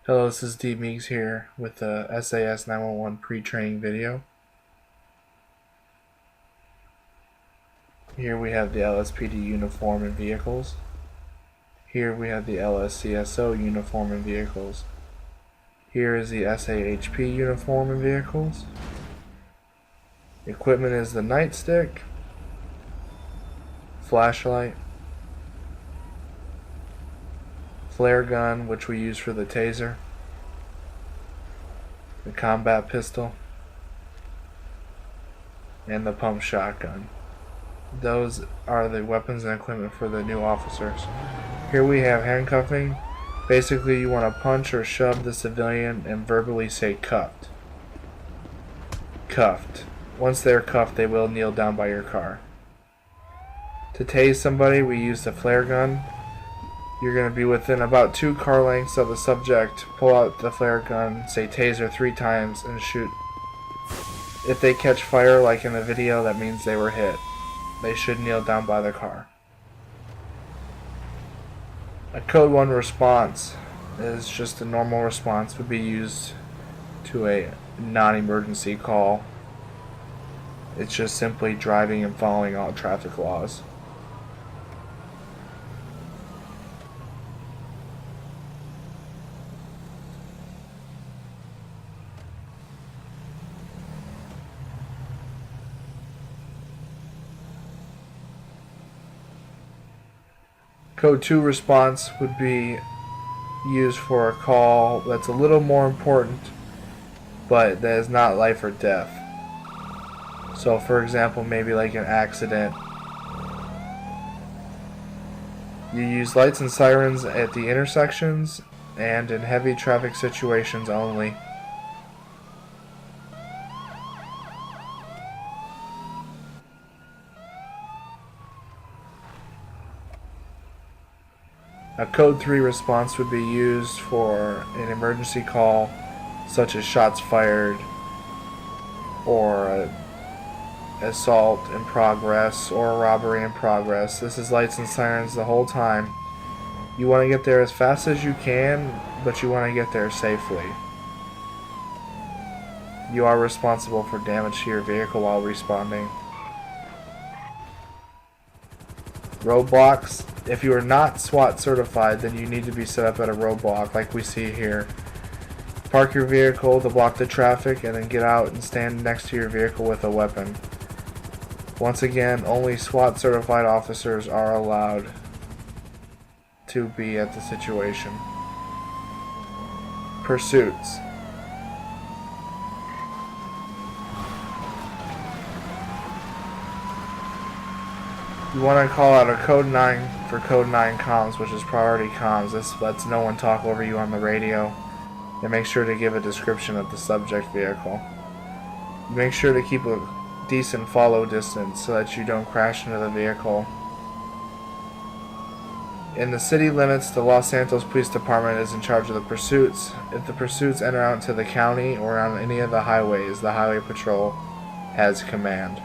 Hello, this is D Meeks here with the SAS-911 pre-training video. Here we have the LSPD uniform and vehicles. Here we have the LSCSO uniform and vehicles. Here is the SAHP uniform and vehicles. Equipment is the nightstick, flashlight, flare gun, which we use for the taser, the combat pistol, and the pump shotgun. Those are the weapons and equipment for the new officers. Here we have handcuffing. Basically, you want to punch or shove the civilian and verbally say cuffed. Cuffed. Once they're cuffed, they will kneel down by your car. To tase somebody, we use the flare gun. You're going to be within about 2 car lengths of the subject. Pull out the flare gun, say taser 3 times, and shoot. If they catch fire like in the video, that means they were hit. They should kneel down by the car. A Code 1 response is just a normal response, would be used to a non-emergency call. It's just simply driving and following all traffic laws. Code 2 response would be used for a call that's a little more important, but that is not life or death. So for example, maybe like an accident. You use lights and sirens at the intersections and in heavy traffic situations only. A Code 3 response would be used for an emergency call such as shots fired or assault in progress or a robbery in progress. This is lights and sirens the whole time. You want to get there as fast as you can, but you want to get there safely. You are responsible for damage to your vehicle while responding. Roadblocks. If you are not SWAT certified, then you need to be set up at a roadblock like we see here. Park your vehicle to block the traffic and then get out and stand next to your vehicle with a weapon. Once again, only SWAT certified officers are allowed to be at the situation. Pursuits. You want to call out a Code 9 for Code 9 comms, which is priority comms. This lets no one talk over you on the radio. And make sure to give a description of the subject vehicle. Make sure to keep a decent follow distance so that you don't crash into the vehicle. In the city limits, the Los Santos Police Department is in charge of the pursuits. If the pursuits enter out into the county or on any of the highways, the Highway Patrol has command.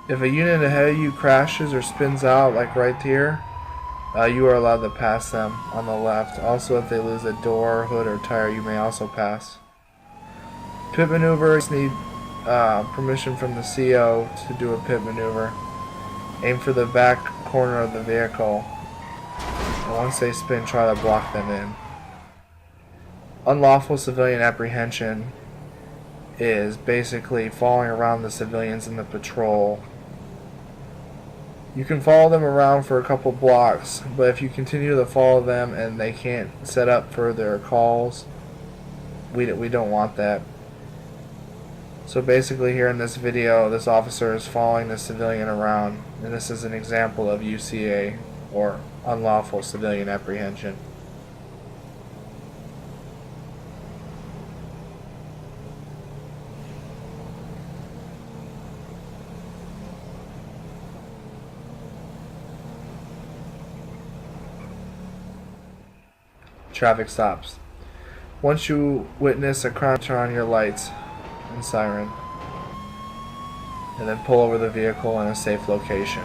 If a unit ahead of you crashes or spins out, like right here, you are allowed to pass them on the left. Also, if they lose a door, hood, or tire, you may also pass. Pit maneuvers need permission from the CO to do a pit maneuver. Aim for the back corner of the vehicle, and once they spin, try to block them in. Unlawful civilian apprehension is basically following around the civilians in the patrol You can follow them around for a couple blocks, but if you continue to follow them and they can't set up for their calls, we don't want that. So basically here in this video, this officer is following the civilian around, and this is an example of UCA, or unlawful civilian apprehension. Traffic stops. Once you witness a crime, turn on your lights and siren, and then pull over the vehicle in a safe location.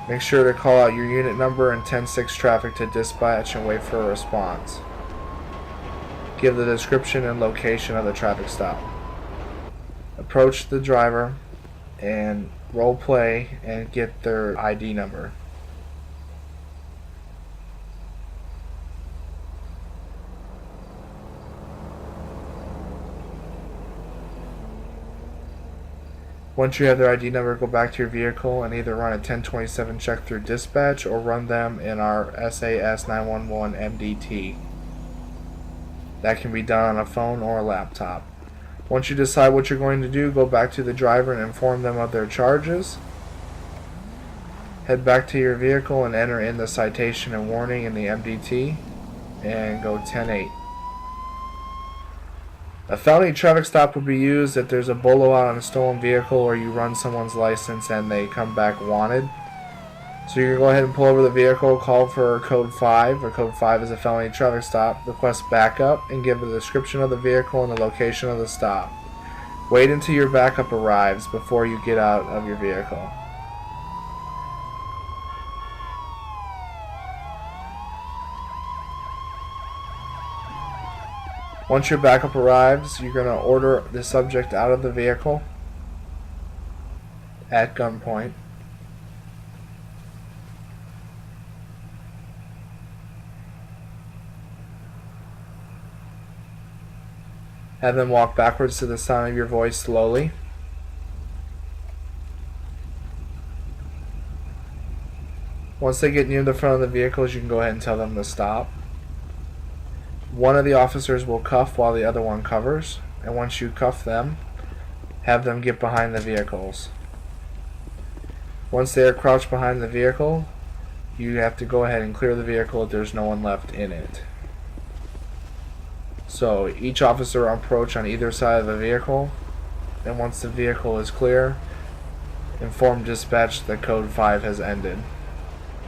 Make sure to call out your unit number and 10-6 traffic to dispatch and wait for a response. Give the description and location of the traffic stop. Approach the driver and role play and get their ID number. Once you have their ID number, go back to your vehicle and either run a 1027 check through dispatch or run them in our SAS-911 MDT. That can be done on a phone or a laptop. Once you decide what you're going to do, go back to the driver and inform them of their charges. Head back to your vehicle and enter in the citation and warning in the MDT and go 10-8. A felony traffic stop would be used if there's a bolo out on a stolen vehicle or you run someone's license and they come back wanted. So you can go ahead and pull over the vehicle, call for code 5, or code 5 is a felony traffic stop, request backup, and give a description of the vehicle and the location of the stop. Wait until your backup arrives before you get out of your vehicle. Once your backup arrives, you're going to order the subject out of the vehicle at gunpoint. Have them walk backwards to the sound of your voice slowly. Once they get near the front of the vehicles, you can go ahead and tell them to stop. One of the officers will cuff while the other one covers, and once you cuff them, have them get behind the vehicles. Once they are crouched behind the vehicle, you have to go ahead and clear the vehicle if there's no one left in it. So each officer will approach on either side of the vehicle, and once the vehicle is clear, inform dispatch that code 5 has ended.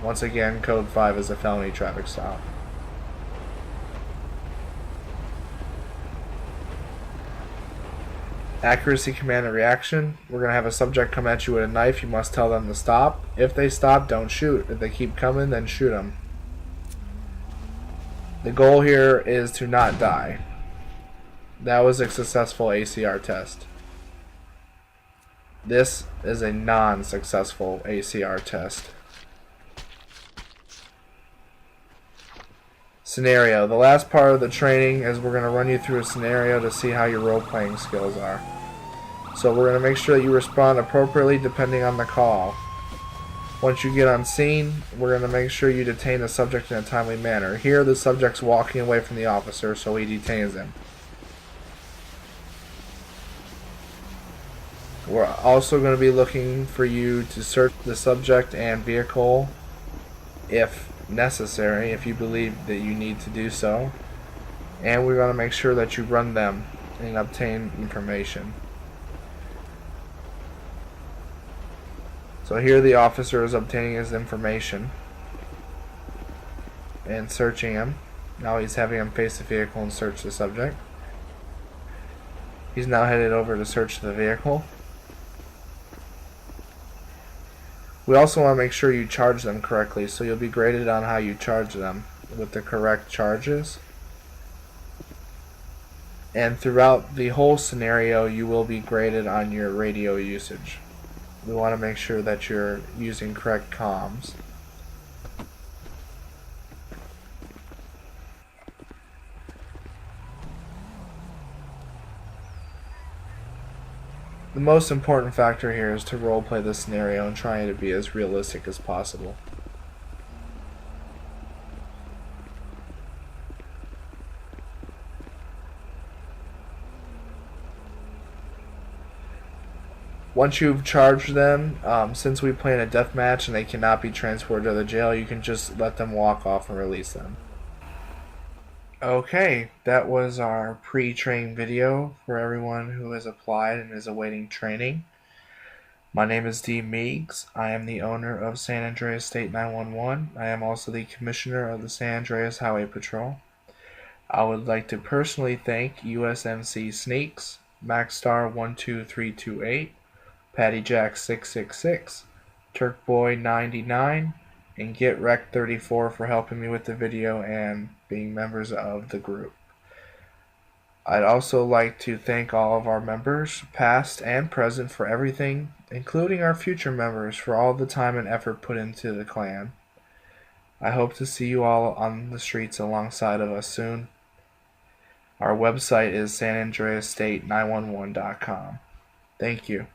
Once again, code 5 is a felony traffic stop. Accuracy, command, and reaction. We're going to have a subject come at you with a knife. You must tell them to stop. If they stop, don't shoot. If they keep coming, then shoot them. The goal here is to not die. That was a successful ACR test. This is a non-successful ACR test. Scenario. The last part of the training is we're going to run you through a scenario to see how your role-playing skills are. So we're going to make sure that you respond appropriately depending on the call. Once you get on scene, we're going to make sure you detain the subject in a timely manner. Here the subject's walking away from the officer, so he detains him. We're also going to be looking for you to search the subject and vehicle if necessary, if you believe that you need to do so, and we're going to make sure that you run them and obtain information. So here the officer is obtaining his information and searching him. Now he's having him face the vehicle and search the subject. He's now headed over to search the vehicle. We also want to make sure you charge them correctly, so you'll be graded on how you charge them with the correct charges. And throughout the whole scenario, you will be graded on your radio usage. We want to make sure that you're using correct comms. The most important factor here is to roleplay the scenario and trying to be as realistic as possible. Once you've charged them, since we play in a deathmatch and they cannot be transported to the jail, you can just let them walk off and release them. Okay, that was our pre-train video for everyone who has applied and is awaiting training. My name is D. Meigs. I am the owner of San Andreas State 911. I am also the commissioner of the San Andreas Highway Patrol. I would like to personally thank USMC Sneaks, Maxstar12328, PattyJack666, TurkBoy99, and GetWrecked34 for helping me with the video and being members of the group. I'd also like to thank all of our members, past and present, for everything, including our future members for all the time and effort put into the clan. I hope to see you all on the streets alongside of us soon. Our website is sanandreasstate911.com. Thank you.